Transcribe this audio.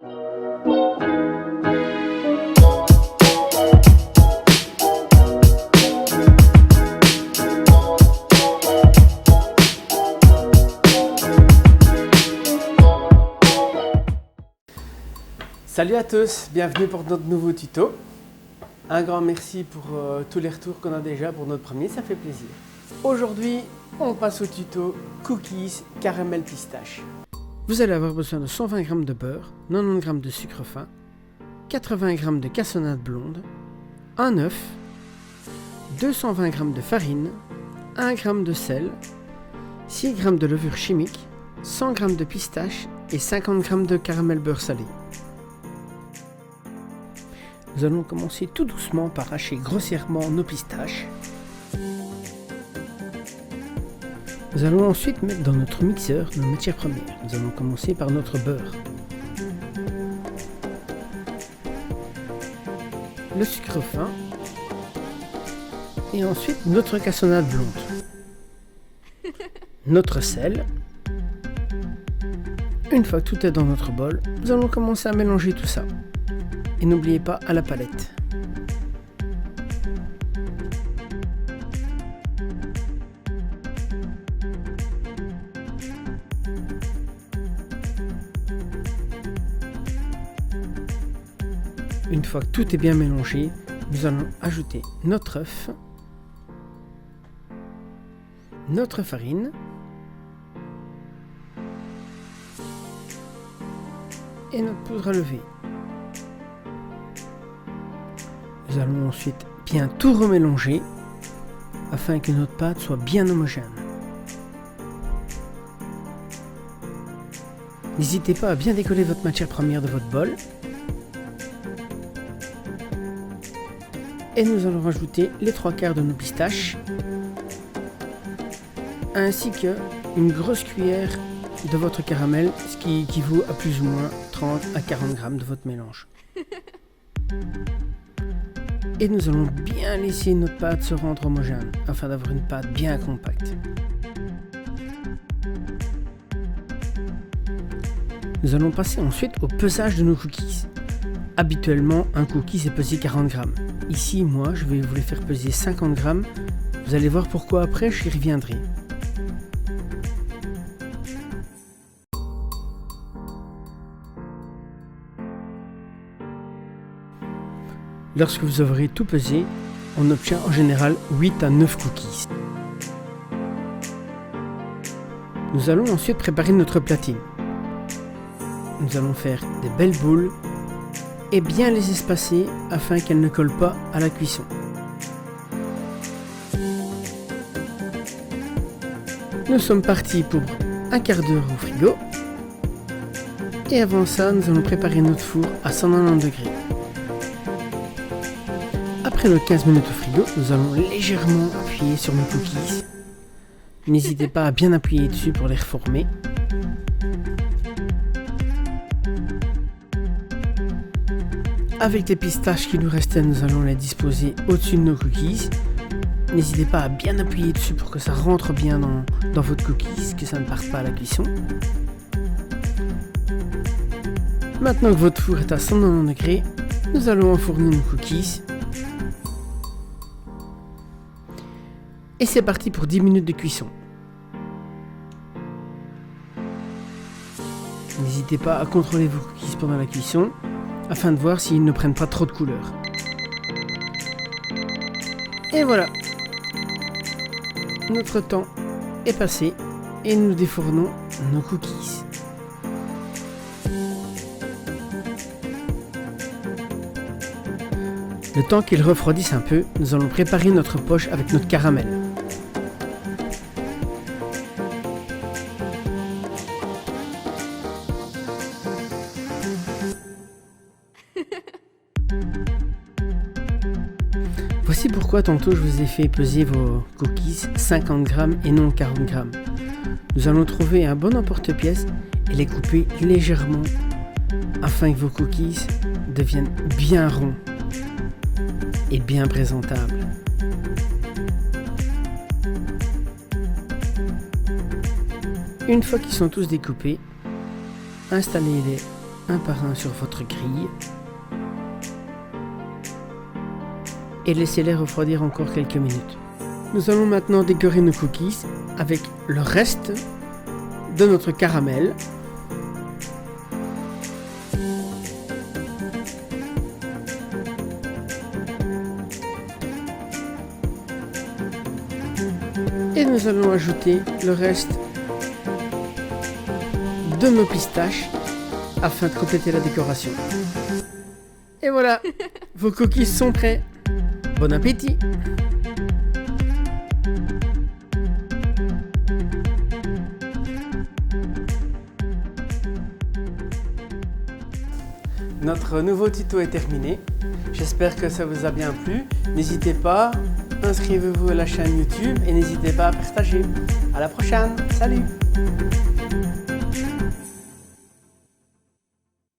Salut à tous, bienvenue pour notre nouveau tuto. Un grand merci pour tous les retours qu'on a déjà pour notre premier, ça fait plaisir. Aujourd'hui, on passe au tuto cookies caramel pistache. Vous allez avoir besoin de 120 g de beurre, 90 g de sucre fin, 80 g de cassonade blonde, un œuf, 220 g de farine, 1 g de sel, 6 g de levure chimique, 100 g de pistache et 50 g de caramel beurre salé. Nous allons commencer tout doucement par hacher grossièrement nos pistaches. Nous allons ensuite mettre dans notre mixeur nos matières premières. Nous allons commencer par notre beurre, le sucre fin et ensuite notre cassonade blonde, notre sel. Une fois que tout est dans notre bol, nous allons commencer à mélanger tout ça. Et n'oubliez pas à la palette. Une fois que tout est bien mélangé, nous allons ajouter notre œuf, notre farine et notre poudre à lever. Nous allons ensuite bien tout remélanger afin que notre pâte soit bien homogène. N'hésitez pas à bien décoller votre matière première de votre bol. Et nous allons rajouter les 3/4 de nos pistaches ainsi que une grosse cuillère de votre caramel, ce qui équivaut à plus ou moins 30 à 40 g de votre mélange. Et nous allons bien laisser notre pâte se rendre homogène afin d'avoir une pâte bien compacte. Nous allons passer ensuite au pesage de nos cookies. Habituellement, un cookie est pesé 40 g. Ici, moi, je vais vous les faire peser 50 g. Vous allez voir pourquoi après, j'y reviendrai. Lorsque vous aurez tout pesé, on obtient en général 8 à 9 cookies. Nous allons ensuite préparer notre platine. Nous allons faire des belles boules et bien les espacer afin qu'elles ne collent pas à la cuisson. Nous sommes partis pour un quart d'heure au frigo. Et avant ça, nous allons préparer notre four à 190 degrés. Après nos 15 minutes au frigo, nous allons légèrement appuyer sur nos cookies. N'hésitez pas à bien appuyer dessus pour les reformer. Avec les pistaches qui nous restaient, nous allons les disposer au-dessus de nos cookies. N'hésitez pas à bien appuyer dessus pour que ça rentre bien dans votre cookies, que ça ne parte pas à la cuisson. Maintenant que votre four est à 190 degrés, nous allons enfourner nos cookies. Et c'est parti pour 10 minutes de cuisson. N'hésitez pas à contrôler vos cookies pendant la cuisson afin de voir s'ils ne prennent pas trop de couleur. Et voilà. Notre temps est passé et nous défournons nos cookies. Le temps qu'ils refroidissent un peu, nous allons préparer notre poche avec notre caramel. Voici pourquoi tantôt je vous ai fait peser vos cookies 50 g et non 40 g. Nous allons trouver un bon emporte-pièce et les couper légèrement afin que vos cookies deviennent bien ronds et bien présentables. Une fois qu'ils sont tous découpés, installez-les un par un sur votre grille et laissez-les refroidir encore quelques minutes. Nous allons maintenant décorer nos cookies avec le reste de notre caramel. Et nous allons ajouter le reste de nos pistaches afin de compléter la décoration. Et voilà, vos cookies sont prêts. Bon appétit! Notre nouveau tuto est terminé. J'espère que ça vous a bien plu. N'hésitez pas, inscrivez-vous à la chaîne YouTube et n'hésitez pas à partager. À la prochaine, salut!